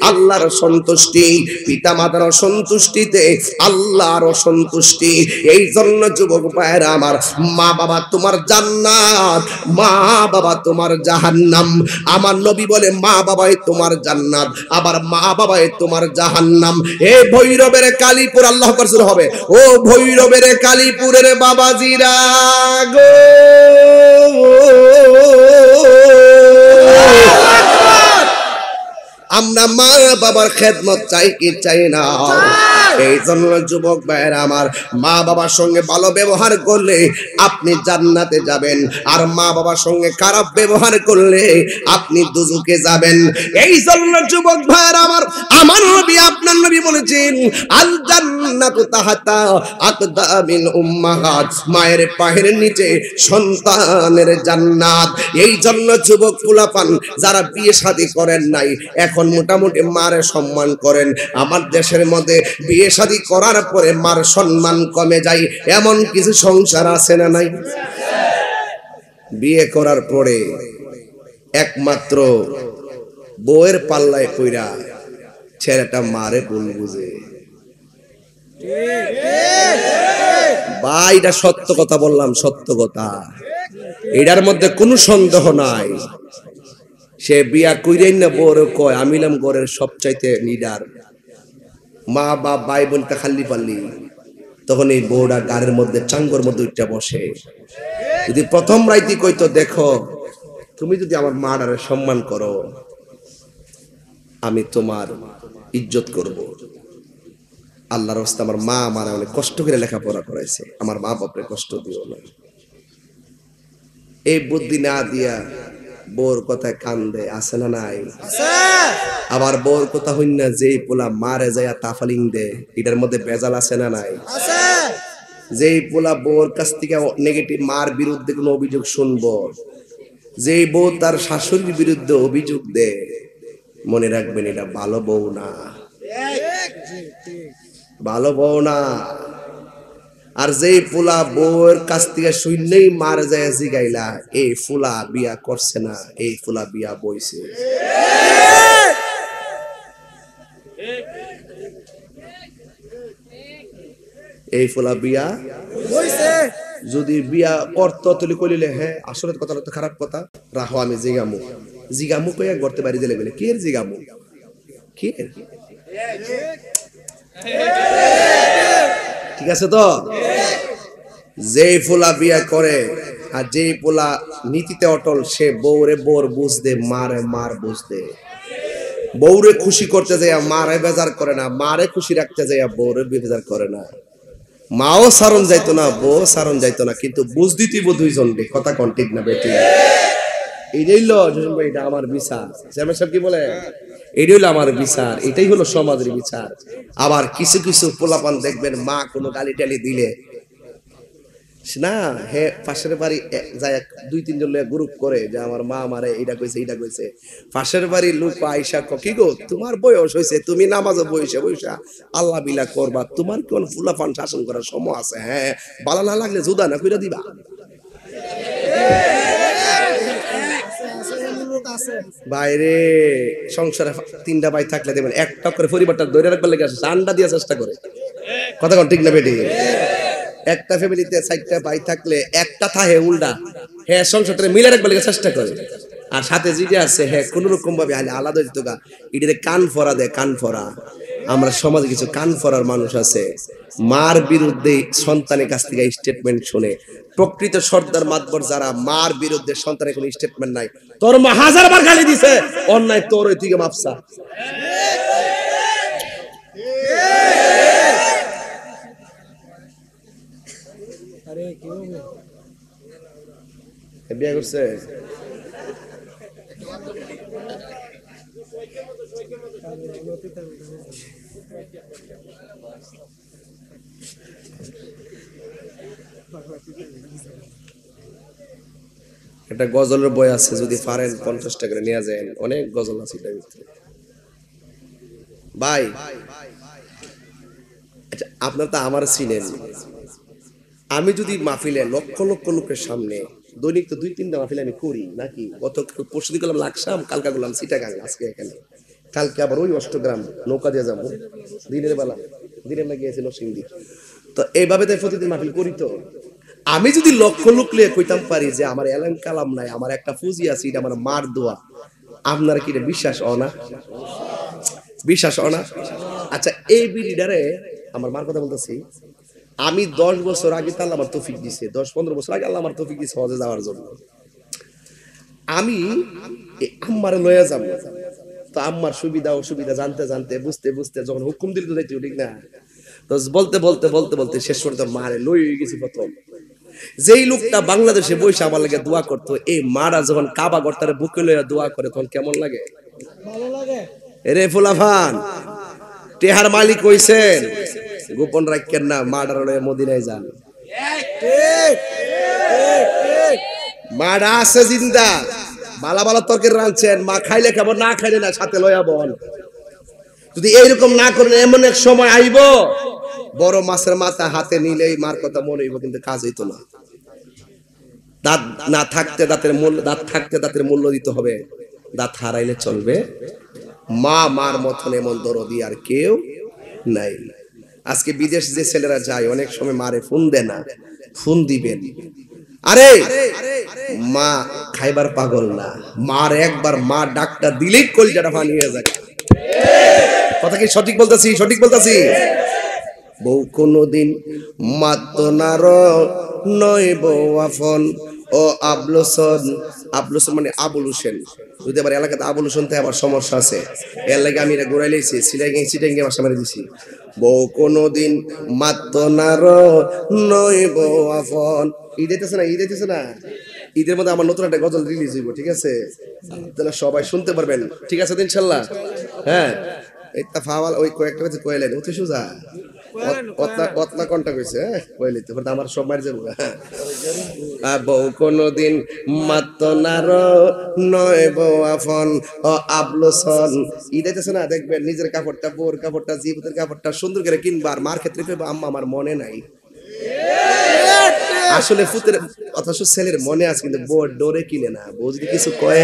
আল্লাহর সন্তুষ্টি, পিতা মাতার সন্তুষ্টিতে আল্লাহর সন্তুষ্টি। এই জন্য যুবক ভাইরা আমার, মা বাবা তোমার জান্নাত, মা বাবা তোমার জাহান্নাম। আমার নবী বলে মা বাবাই তোমার জান্নাত, আবার মা বাবাই তোমার জাহান্নাম। এ ভৈরবের কালীপুর, আল্লাহ আকবার হবে, ও ভৈরবের কালীপুরের বাবাজিরা গো, আমরা মা বাবার খেদমত চাই কি চাই না? এই জন্য যুবক ভাইরা আমার, মা বাবার সঙ্গে ভালো ব্যবহার করলে আপনি জান্নাতে যাবেন, আর মা বাবার সঙ্গে খারাপ ব্যবহার করলে আপনি দুজকে যাবেন। এই জন্য যুবক ভাইরা আমার, আমার নবী আপনার নবী বলেছেন আল জান্নাতু তাহাতা আকদামিল উম্মাহাত, মায়ের পায়ের নিচে সন্তানের জান্নাত। এই জন্য যুবক পোলাপান যারা বিয়ে শাদী করেন নাই, এখন মোটামুটি মারে সম্মান করেন। আমার দেশের মধ্যে বিয়ে শাদী করার পরে মার সম্মান কমে যায়, এমন কিছু সংসার আছে না নাই? বিয়ে করার পরে একমাত্র বউয়ের পাল্লায় পইরা ছেলেটা মারে ভুল বুঝে। ভাই, এটা সত্য কথা বললাম, সত্য কথা, এটার মধ্যে কোনো সন্দেহ নাই। সে বিয়া কইরেন না বউরে কয় আমিলাম ঘরের সবচাইতে লিডার, মা বাপ ভাই বোনটা খালি পাল্লি, তখন এই বউটা গাড়ির মধ্যে চাঙ্গর মধ্যে উঠটা বসে। যদি প্রথম রাইতি কইতো দেখো তুমি যদি আমার মাটারে সম্মান করো আমি তোমার ইজ্জত করব, আল্লাহর রাস্তায় আমার মা আমার অনেক কষ্ট করে লেখাপড়া করাইছে, আমার মা বাপরে কষ্ট দিও না। এই বুদ্ধি না দিয়া বোর কথায় কান দেয়, আছে না নাই? আবার বোর কথা হইন না যেই পোলা মারে যায় তাফালিং দে, এটার মধ্যে বেজাল আছে না নাই? যেই পোলা বোর কাছ থেকে নেগেটিভ মার বিরুদ্ধে কোনো অভিযোগ শুনবো, যেই বউ তার শাশুড়ির বিরুদ্ধে অভিযোগ দে, মনে রাখবেন এটা ভালো বউ না, ভালো বউ না। আর যেই পোলা বউয়ের কাছ থেকে শুনলেই মার যায় জিগাইলা, এই ফুলা বিয়া করছে না, এই ফুলা বিয়া বইছে। এই ফুলা বিয়া বইছে। যদি বিয়া করত তুলি কইলে হ্যাঁ আসলে কথাটা তো খারাপ কথা, রাখো আমি জিগামু জিগামু কইয়া করতে পারি দিলে বলে কে জিগামু কে, ঠিক আছে তো? যেই ফুলা বিয়া করে আর যেই পোলা নীতিতে অটল, সে বউরে বোর বুঝদে, মারে মার বুঝদে। বউরে খুশি করতে যাইয়া মারে বেজার করে না, মারে খুশি রাখতে যাইয়া বউরে বেজার করে না। মাও সারণ যাইতো না, বউ সারণ যাইতো না, কিন্তু বুঝ দিতেই দুইজন কথা কন ঠিক না বেটি? এইটাই হলো এটা আমার বিচার। চেয়ারম্যান সাহেব কি বলে? এটাই হলো আমার বিচার, এটাই হলো সমাজের বিচার। আবার কিছু কিছু পোলাপান দেখবেন মা কোনো গালি টালি দিলে না, হে পাশের বাড়ি যায় দুই তিনজন গ্রুপ করে যে আমার মা আমারে এইটা কইছে এইটা কইছে। পাশের বাড়ির লোক আইসা কি গো তোমার বয়স হয়েছে, তুমি নামাজে বইসা বইসা আল্লাহ বিলা করবা, তোমার কোন ফুলাফান শাসন করার সময় আছে? হ্যাঁ, বালা না লাগলে জুদা না কইরা দিবা। বাইরে সংসারে তিনটা ভাই থাকলে দেবেন একটা করে পরিবারটা ধরে রাখবার লেগে আসে, আন্ডা দিয়ে চেষ্টা করে। কথা কোন ঠিক না বেটি? একটা ফ্যামিলিতে 4টা ভাই থাকলে একটা থাহে উল্টা, হ্যাঁ সংসারটা মিলে রাখবার লেগে চেষ্টা করে। আর সাথে যেটা আছে হ্যাঁ কোন রকম ভাবে আলাদা দিত গা, এটাতে কান ফরা দেয়, কান ফরা। আমরা সমাজে কিছু কান ফরার মানুষ আছে, মার বিরুদ্ধে সন্তানের কাছ থেকে স্টেটমেন্ট শুনে। প্রকৃত সর্দার মাতবর যারা, মার বিরুদ্ধে সন্তানের কোনো স্টেটমেন্ট নাই। তোর মা 1000বার গালি দিছে, অন্যায় তোর ওই থেকে মাপসা। বিয়ে করছে একটা গজলের বই আছে, যদি পারেন 50 টাকা করে নিয়ে যায়, অনেক গজল আছে এটার ভিতরে। ভাই আচ্ছা, আপনার তো আমার চিনেন, আমি যদি মাহফিলে লক্ষ লক্ষ লোকের সামনে দৈনিক তো 2-3টা মাহফিল আমি করি নাকি? গত পরশু দিন করলাম লাকসাম, কালকা করলাম চিটাগাং, আজকে এখানে, কালকে আবার ওই অষ্টগ্রাম নৌকা দিয়ে যাবো দিনের বেলা, দিনের বেলা গিয়েছিল সিন্ধি। তো এইভাবে তো প্রতিদিন মাহফিল করি। তো আমি যদি লক্ষ লোক লিয়ে কইতাম পারি যে আমার এলাম কালাম নাই, আমার একটা ফুজি আছে, এটা আমার মার দোয়া, আপনারা কি এটা বিশ্বাস না? বিশ্বাস না? আচ্ছা, এই বিড়িডারে আমার মার কথা বলতেছি, আমি 10 বছর আগে তো আল্লাহ আমার তৌফিক দিছে, 10-15 বছর আগে আল্লাহ আমার তৌফিক দিছে হজে যাওয়ার জন্য। আমি আম্মারে লয়ে যাব, তো আম্মার সুবিধা অসুবিধা জানতে জানতে বুঝতে বুঝতে যখন হুকুম দিল তো যাইতে, ঠিক না? তো বলতে বলতে বলতে বলতে শেষ পর্যন্ত মারে লই গেছি প্রথম। যেই লোকটা বাংলাদেশে বসে আমার লাগে দোয়া করতো, এই মারা যখন কাবা গর্তারে বুকে লইয়া দোয়া করে তখন কেমন লাগে? ভালো লাগে। এরে ফুলাফান, টেহার মালিক হইছেন, গোপন রাখেন না, মাডার লইয়া মদিনায় যান। মাডা আছে জিন্দা, বালা বালা তরকারি রাঁধছেন, মা খাইলে খাবো, না খাইলে না, সাথে লইয়া বল। যদি এইরকম না করেন, এমন এক সময় আইব বড় মাছের মাথা হাতে নিলেই মার কথা মনে হইব, কিন্তু কাজ হইতো না। দাঁত না থাকতে দাঁতের মূল্য, দাঁত থাকতে দাঁতের মূল্য দিতে হবে, দাঁত হারাইলে চলবে। মা মার মতন এমন দরদি আর কেউ নাই। আজকে বিদেশ যে ছেলেরা যায়, অনেক সময় মারে ফোন দেয় না, ফোন দিবেন। আরে মা খাইবার পাগল না, মার একবার মা ডাক্তার দিলেই কলজাটা পানি হয়ে যায়। কথা কি সঠিক বলতেছি? সঠিক বলতেছি? বউ কোনদিন মাত নার নয় বউ আফন, ও আবলুসন, আবলুসন মানে আবুল হোসেন। যদি আবার এলাকাতে আবুল হোসেন তাই আবার সমস্যা আছে, এর লাগে আমি এটা ঘুরাই লেছি, সিটাই বাসা মারি দিছি। বউ কোনদিন মাত্র নার নইব আফন। ঈদ আইতেছে না, ঈদ আইতেছে না, ঈদের মধ্যে আমার নতুন একটা গজল রিলিজ হইব, ঠিক আছে? তাহলে সবাই শুনতে পারবেন, ঠিক আছে তো ইনশাল্লাহ? হ্যাঁ, এটা ফাওয়াল ওই কয়েকটা কাছে কইলেন অতি সোজা অতলা কোনটা কইছে, হ্যাঁ কইলে তো আমার সব মার যাবো। বউ কোনদিন মাত্র নার নয় বউ আফন ও আবলুসন। ঈদ আইতেছে না, দেখবেন নিজের কাপড়টা, বোর কাপড়টা, জীবতের কাপড়টা সুন্দর করে কিনবার, মার ক্ষেত্রে পেবো আম্মা আমার মনে নাই। আসলে ফুতের অথচ ছেলের মনে আছে, কিন্তু বউ ডোরে কিনে না। বউ যদি কিছু কয়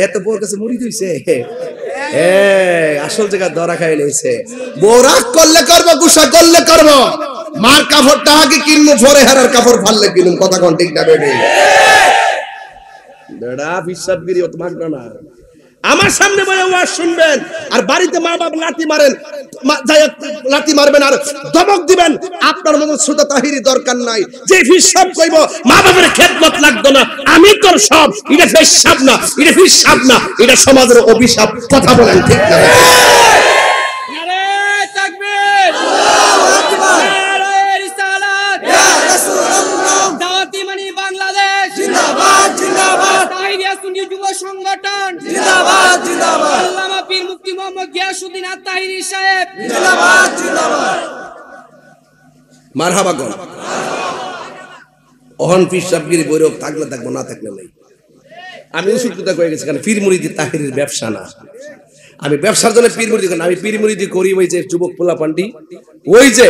এত বউর কাছে মুড়ি দিয়েছে, আসল জায়গা ধরা খাই নিয়েছে। বউ রাগ করলে করবো, গুসা করলে করবো, মার কাপড়টা আগে কিনবো, পরে হেরার কাপড় ফাললে কিনুম। কথা কোন ঠিক না বেডি? বেড়া হিসাবগিরি অত মাগনা না। আমার সামনে বলে ওয়াজ শুনবেন, আর বাড়িতে মা বাবা লাঠি মারেন, লাঠি মারবেন আর ধমক দিবেন। আপনার মতো শ্রোতা তাহিরি দরকার নাই, যে হিসাব কইব মা বাবার খেদমত লাগতো না, আমি তোর সব। এটা হিসাব না, এটা হিসাব না, এটা সমাজের অভিশাপ। কথা বলেন ঠিক না? নারে তাকবীর, আল্লাহু আকবার, নারে রিসালাত, ইয়া রাসূলুল্লাহ, দাওয়াতি মানি বাংলাদেশ জিন্দাবাদ জিন্দাবাদ, তাহিরিয়া সুন্নি যুব সংগঠন জিন্দাবাদ জিন্দাবাদ, আল্লামা পীর মুফতি মোহাম্মদ গিয়াসউদ্দিন আত-তাহিরি সাহেব জিন্দাবাদ জিন্দাবাদ। মারহাবা কোন ওহন পিসাবগিরি বৈরব থাকলে থাকবো, না থাকলে নাই। আমি উসুকতা কয়ে গেছি, কারণ পীর মুরিদি তাহিরির ব্যবসা না। আমি ব্যবসার জন্য পীর মুরিদি করি না, আমি পীর মুরিদি করি ওই যে যুবক পোলা পান্ডি, ওই যে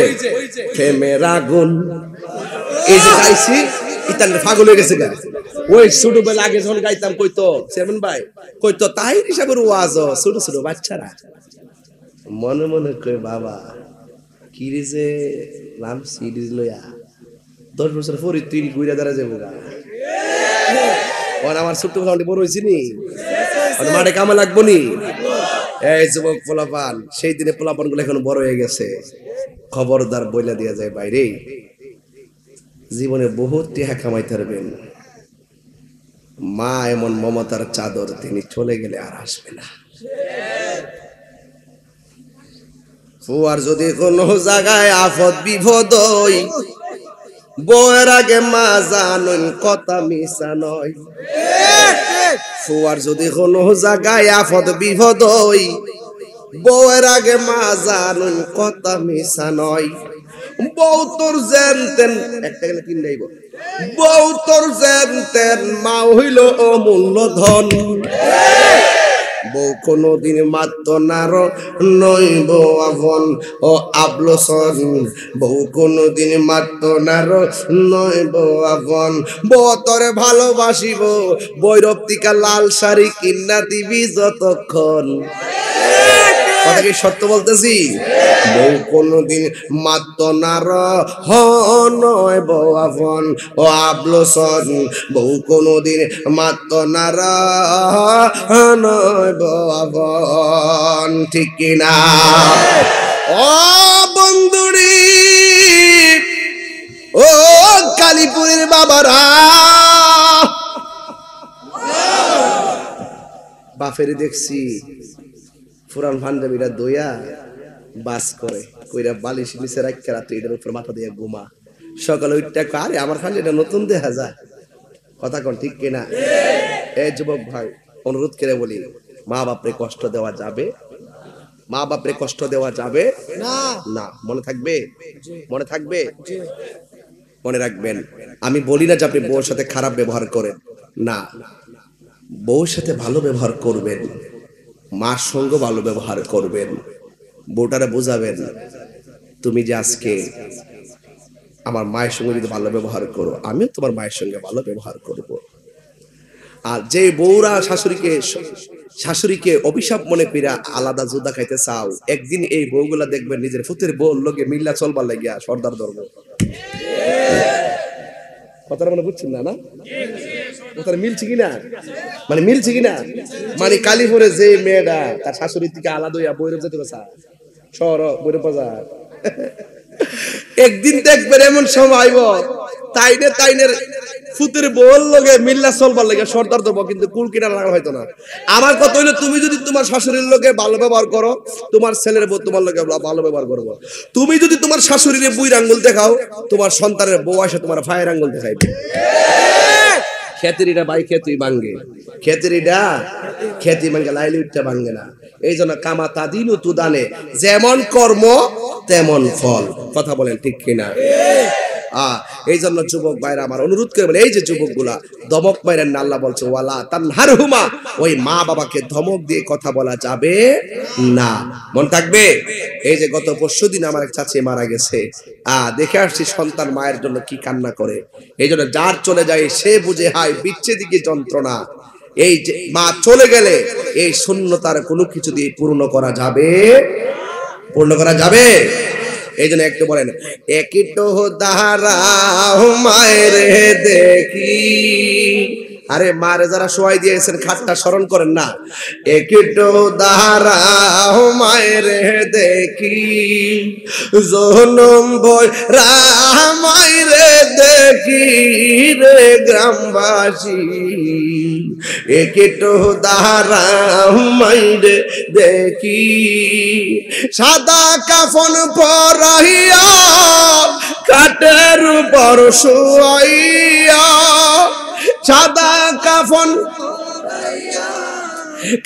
প্রেমের আগুন, এই যে গাইছি ইতালে পাগল হয়ে গেছে গা। ওই ছোট বেলা আগে যখন গাইতাম কইতো চেয়ারম্যান ভাই, কইতো তাহির হিসাবের ওয়াজ, ছোট ছোট বাচ্চারা মনে মনে কই বাবা কি রে যে নাম সিরিজ লইয়া 10 বছর পরে তুই ঘুরে দাঁড়া যাবো গা। আমার ছোট্ট পোলাপান বড় হয়েছি নি, মাঠে কামে লাগবো নি। এই যুবক পোলাপান, সেই দিনে পোলাপান গুলো এখন বড় হয়ে গেছে, খবরদার বইলা দিয়া যায় বাইরে, জীবনে বহুত টিহা কামাইতে পারবেন, মা এমন মমতার চাদর, তিনি চলে গেলে আর আসবে না। ফুয়ার যদি কোনো জায়গায় আফত বিপদ হই, বউয়ের আগে মা জানুন কথা মিশা নয়। ফুয়ার যদি কোনো জায়গায় আফত বিপদ হই, বউয়ের আগে মা জানুন কথা মিশা নয়। বউ তোর যেন তেন একটা গেলে কিন দেব, বউ তোর যেন তেন মা হইল অমূল্য ধন। বউ কোনদিন মাত্র নার নইব আফন ও আবলুসন, বউ কোনদিন মাত্র নার নইব আফন। বউ তোরে ভালোবাসিব, বৈরব টিকা লাল শাড়ি কিন্না দিবি যতক্ষণ। কথা কি সত্য বলতেছি? বউ কোনদিন মাত্র নার নয় বউ আফন ও আবলুসন, বউ কোনদিন মাত্র নার নয় বউ আফন। ঠিক কিনা? ও বন্ধুরি, ও কালীপুরের বাবারা, বাফেরি দেখছি পুরান পাঞ্জাবিরা দইয়া বাস করে, কইরা বালিশ নিচে রাখতে রাত্রে এটার উপর মাথা দিয়ে ঘুমা, সকালে উঠতে আরে আমার খালি এটা নতুন দেখা যায়। কথা কোন ঠিক কিনা? এই যুবক ভাই, অনুরোধ করে বলি, মা বাপরে কষ্ট দেওয়া যাবে? মা বাপরে কষ্ট দেওয়া যাবে না, না। মনে থাকবে, মনে থাকবে, মনে রাখবেন। আমি বলি না যে আপনি বউর সাথে খারাপ ব্যবহার করেন, না, বউর সাথে ভালো ব্যবহার করবেন, মার সঙ্গে ভালো ব্যবহার করবেন, বউটারে বোঝাবেন তুমি যে আজকে আমার মায়ের সঙ্গে যদি ভালো ব্যবহার করো, আমিও তোমার মায়ের সঙ্গে ভালো ব্যবহার করব। আর যে বউরা শাশুড়িকে অভিশাপ মনে কইরা আলাদা জুদা খাইতে চাও, একদিন এই বউগুলা দেখবেন নিজের ফুতের বউর লগে মিল্লা চলবার লাগিয়া সর্দার ধর্ম। কথাটা মনে বুঝছেন না? না কথাটা মিলছে কিনা? মানে মিলছে কিনা? মানে কালীপুরে যে মেয়েটা তার শাশুড়ির থেকে আলাদা হইয়া বৈরব যেতে চায়, শহর বৈরব বাজার, একদিন দেখবেন এমন সময় আইব তাইনের ফুতের বল লগে মিল্লা চলবার লাগে সর্দার দেবো, কিন্তু কুল কিনা লাগা হয়তো না। আমার কথা হইলো, তুমি যদি তোমার শাশুড়ির লোকে ভালো ব্যবহার করো, তোমার ছেলের বউ তোমার লোকে ভালো ব্যবহার করবো। তুমি যদি তোমার শাশুড়ির বুইর আঙ্গুল দেখাও, তোমার সন্তানের বউ আসে তোমার ভাইয়ের আঙ্গুল দেখাইবে। খেতেরিটা বাই খেতুই ভাঙ্গে, খেতেরিটা খেতি ভাঙ্গে, লাইলি উঠতে ভাঙ্গে না। এই জন্য কামা তাদিনু তুদানে, যেমন কর্ম তেমন ফল। কথা বলেন ঠিক কিনা? এই জন্য যুবক ভাইরা আমার অনুরোধ করে বলে, এই যে যুবক গুলা ধমক মাইরেন না, আল্লাহ বলছে ওয়ালা তানহারহুমা, ওই মা বাবাকে ধমক দিয়ে কথা বলা যাবে না। মন থাকবে? এই যে গত পরশুদিন আমার এক চাচি মারা গেছে, দেখে আসছি সন্তান মায়ের জন্য কি কান্না করে। এই জন্য যার চলে যায় সে বুঝে হায় বিচ্ছেদি কি যন্ত্রণা। এই যে মা চলে গেলে এই শূন্যতার কোনো কিছু দিয়ে পূর্ণ করা যাবে, পূর্ণ করা যাবে। এই জন্য একটু বলেন, একটু দাঁড়াও মায়ের দেখি। আরে মারে যারা শোয়াই দিয়েছেন খাটটা স্মরণ করেন না। একটু দাঁড়াও মায়ের দেখি, জনম বই রামাইরে দেখি রে গ্রামবাসী। একটু দাঁড়াও মাইরে দেখি, সাদা কাফন পরাইয়া কাটের উপর শুয়াইয়া, সাদা কাফন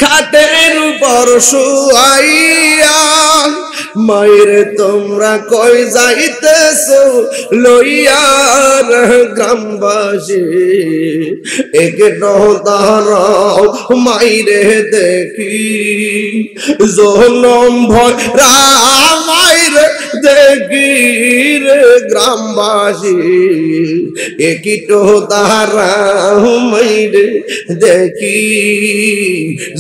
খাটের উপর শুয়াইয়া, মায়ের তোমরা কই যাইতেছো লইয়া গ্রামবাসী। একটু দাঁড়াও মাইরে দেখি, জনম ভরা মাইরে দেখি রে গ্রামবাসী। একটু দাঁড়াও মাইরে দেখি,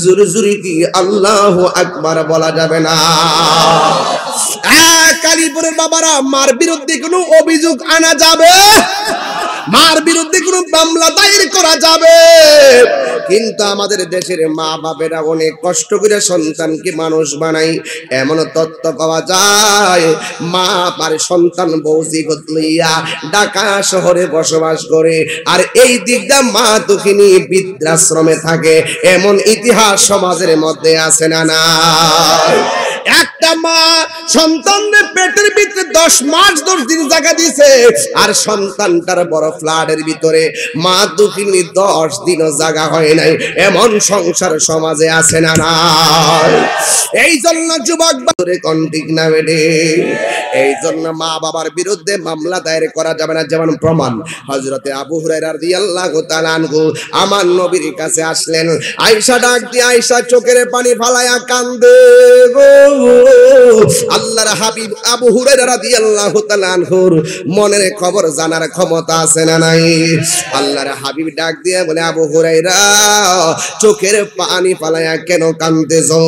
জোরে জোরে কি আল্লাহু আকবার বলা যাবে না? কালীপুরের বাবারা, মার বিরুদ্ধে কোনো অভিযোগ আনা যাবে, মার বিরুদ্ধে কোনো মামলা দায়ের করা যাবে, কিন্তু আমাদের দেশের মা বাবেরা অনেক কষ্ট করে সন্তানকে মানুষ বানাই। এমন তথ্য পাওয়া যায়, মা আর সন্তান বৌজিগত লইয়া ঢাকা শহরে বসবাস করে, আর এই দিকটা মা দুঃখিনী বৃদ্ধাশ্রমে থাকে। এমন ইতিহাস সমাজের মধ্যে আছে না না? একটা মা সন্তানের পেটের ভিতরে 10 মাস 10 দিন জায়গা দিছে, আর সন্তানটার বড় ফ্ল্যাটের ভিতরে মা দুঃখিনী 10 দিনও জায়গা হয় নাই। এমন সংসার সমাজে আছে না না? এই জন্য যুবক বাদরে কন্টিক না বেডে, এই জন্য মা বাবার বিরুদ্ধে মামলা দায়ের করা যাবে না। যেমন প্রমাণ, হযরতে আবু হুরায়রা রাদিয়াল্লাহু তাআলা আনহু আমার নবীর কাছে আসলেন। আয়েশা ডাক দিয়ে, আয়েশা চোখের পানি ফালায়া কান্দে গো। আল্লাহর হাবিব আবু হুরায়রা রাদিয়াল্লাহু তাআলা আনহুর মনের খবর জানার ক্ষমতা আছে না নাই? আল্লাহর হাবিব ডাক দিয়ে বলে, আবু হুরায়রা চোখের পানি ফালায়া কেন কাঁদতেছো?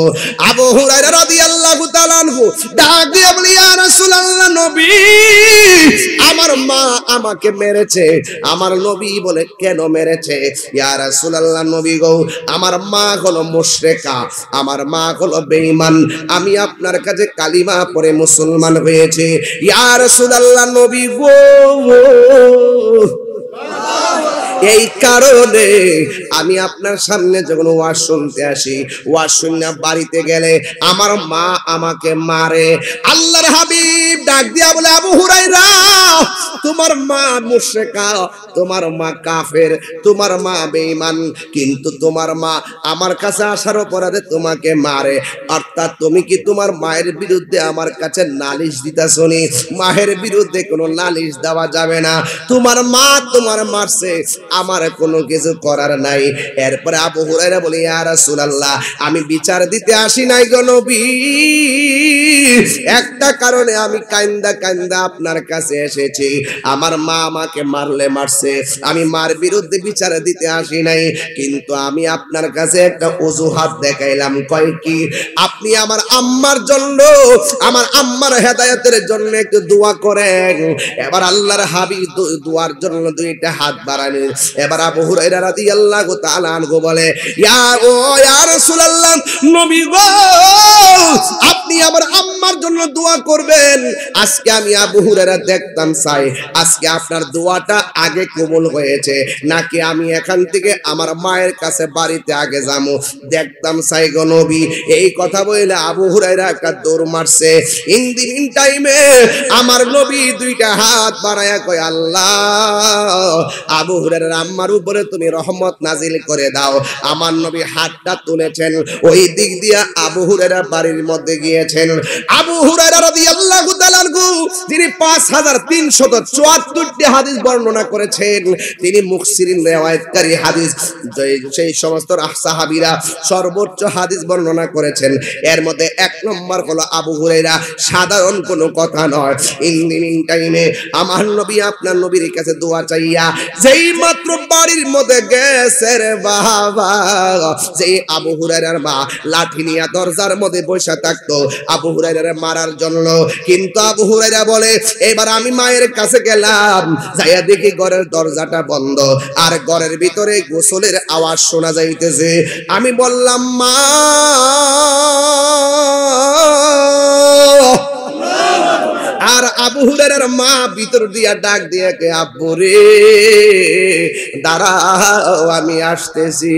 আবু হুরায়রা রাদিয়াল্লাহু তাআলা আনহু ডাক দিয়ে বলে, ইয়া রাসূলুল্লাহ, নবী আমার মা আমাকে মেরেছে। আমার নবী বলে, কেন মেরেছে? ইয়া রাসূলুল্লাহ, নবী গো, আমার মা হলো মুশরিকা, আমার মা হলো বেঈমান। আমি আপনার কাছে কালিমা পড়ে মুসলমান হয়েছে। ইয়া রাসূলুল্লাহ, নবী গো, এই কারণে আমি আপনার সামনে যখন ওয়াজ শুনতে আসি, ওয়াজ শুনে বাড়িতে গেলে আমার মা আমাকে মারে। আল্লাহর হাবিব ডাক দিয়া বলে, আবু হুরায়রা, তোমার মা মুশরিকা, তোমার মা কাফের, তোমার মা বেঈমান, কিন্তু তোমার মা আমার কাছে আসার অপরাধে তোমাকে মারে। অর্থাৎ তুমি কি তোমার মায়ের বিরুদ্ধে আমার কাছে নালিশ দিতেছো? নি মায়ের বিরুদ্ধে কোনো নালিশ দেওয়া যাবে না। তোমার মা তোমার মারছে, আমার কোনো কিছু করার নাই। এরপরে আবু হুরায়রা বলে, ইয়া রাসূলুল্লাহ, আমি বিচার দিতে আসি নাই গো নবী, একটা কারণে আমি কান্দা কান্দা আপনার কাছে এসেছি। আমার মা আমাকে মারলে মারছে, আমি মার বিরুদ্ধে বিচার দিতে আসি নাই, কিন্তু আমি আপনার কাছে একটা অজুহাত দেখাইলাম। কয় কি? আপনি আমার আম্মার জন্য, আমার আম্মার হেদায়েতের জন্য একটু দোয়া করেন। এবার আল্লাহর হাবিব দোয়ার জন্য 2টা হাত বাড়ালেন। এবার আবু হুরায়রা রাদিয়াল্লাহু তাআলা আনহু বলে, ইয়া রাসূলুল্লাহ, নবী গো, আপনি আমার আম্মার জন্য দোয়া করবেন। আজকে আমি আবু হুরায়রা দেখতাম চাই আজকে আপনার দোয়াটা আগে কবুল হয়েছে নাকি আমি এখান থেকে আমার মায়ের কাছে বাড়িতে আগে যাবো, দেখতাম চাই গো নবী। এই কথা বলে আবু হুরায়রা একটা দৌড় মারছে। ইন দি মিন টাইমে আমার নবী দুইটা হাত বাড়ায়া কয়, আল্লাহ, আবু হুরায়রার আম্মার উপরে তুমি রহমত নাজিল করে দাও। আমার নবী হাতটা তুলেছেন, ওই দিক দিয়ে আবু হুরায়রা বাড়ির মধ্যে গিয়েছেন। আবু হুরায়রা রাদিয়াল্লাহু তাআলা আনহু যিনি 5374টি হাদিস বর্ণনা করেছেন, তিনি মুফসিরিন রিওয়ায়াতকারী হাদিস, সেই সমস্ত সাহাবীরা সর্বোচ্চ হাদিস বর্ণনা করেছেন। এর মধ্যে এক নম্বর হলো আবু হুরায়রা, সাধারণ কোনো কথা নয়। ইন টাইমে আমার নবী আপনার নবীর কাছে দোয়া চাইয়া যেই মাত্র বাড়ির মধ্যে গেছে রে বাবা, যেই আবু হুরায়রার মা লাঠি নিয়ে দরজার মধ্যে বসে থাকতো আবু হুরায়রার মারার জন্য। কিন্তু আবু হুরায়রা বলে, এবার আমি মায়ের কাছে গেলাম, যাইয়া দেখি ঘরের দরজাটা বন্ধ আর ঘরের ভিতরে গোসলের আওয়াজ শোনা যাইতেছে। আমি বললাম, মা, আর আবু হুরায়রার মা ভিতর দিয়া ডাক দিয়ে কে, আব্বু রে দাঁড়াও আমি আসতেছি।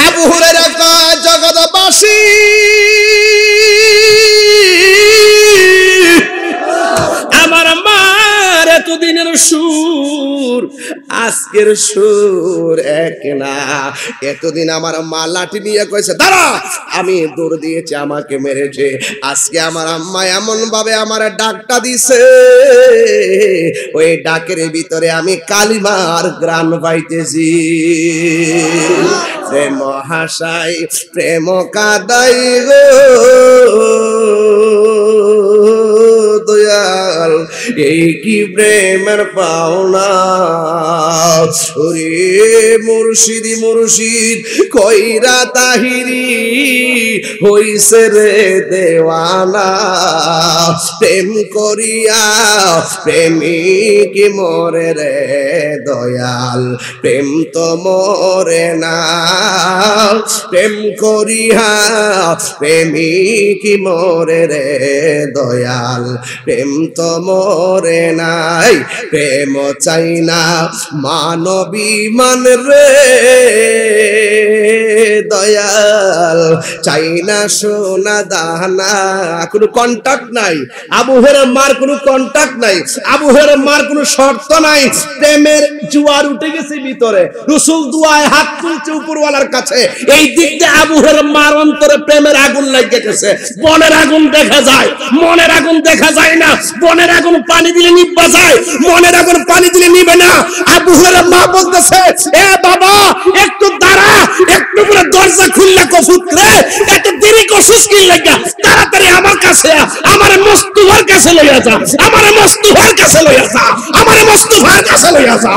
আবু হুরায়রা কয়, জগৎবাসী, আমার মার এতদিনের সুর আজকের সুর এক না। এতদিন আমার মা লাঠি নিয়ে কইছে দাঁড়া, আমি দৌড় দিয়েছি, আমাকে মেরেছে। আজকে আমার আম্মা এমন ভাবে আমার ডাকটা দিছে, ওই ডাকের ভিতরে আমি কালিমার গ্রাণ পাইতেছি। প্রেম হাসাই প্রেম কাদাই গো দয়াল, এই কি প্রেমের পাওনা। ওরে মুর্শিদ মুর্শিদ কইরা তাহিরি হইছে রে দেওয়ানা, প্রেম করিয়া প্রেমিক মরে রে দয়াল, প্রেম তো মরে না, প্রেম করিয়া প্রেমিক মরে রে দয়াল, প্রেম তো মরে নাই। প্রেম চাই না মানবী মান রে দয়াল, চাই না সোনা দানা। কোনো কন্টাক্ট নাই, আবু হুরায়রার মার কোনো কন্টাক্ট নাই, আবু হুরায়রার মার কোনো শর্ত নাই। প্রেমের জোয়ার উঠে গেছে ভিতরে, রাসূল দুআয় হাত তুলছে উপরওয়ালার কাছে। এই দিক দিয়ে আবু হুরায়রার মার অন্তরে প্রেমের আগুন লেগে গেছে। বনের আগুন দেখা যায়, মনের আগুন দেখা যায় না। বনের আগুন পানি দিলে নিভা যায়, মনের আগুন পানি দিলে নিবে না। আবু হুরায়রার মা বলতেছে, এ বাবা একটু দাঁড়া, একটু করে দরজা খুললে কফুত রে, এত দেরি করছিস কি লাগা? তাড়াতাড়ি আমার কাছে, আমার মুস্তাফার কাছে লইয়া যা, আমার মুস্তাফার কাছে লইয়া যা, আমার মুস্তাফার কাছে লইয়া যা।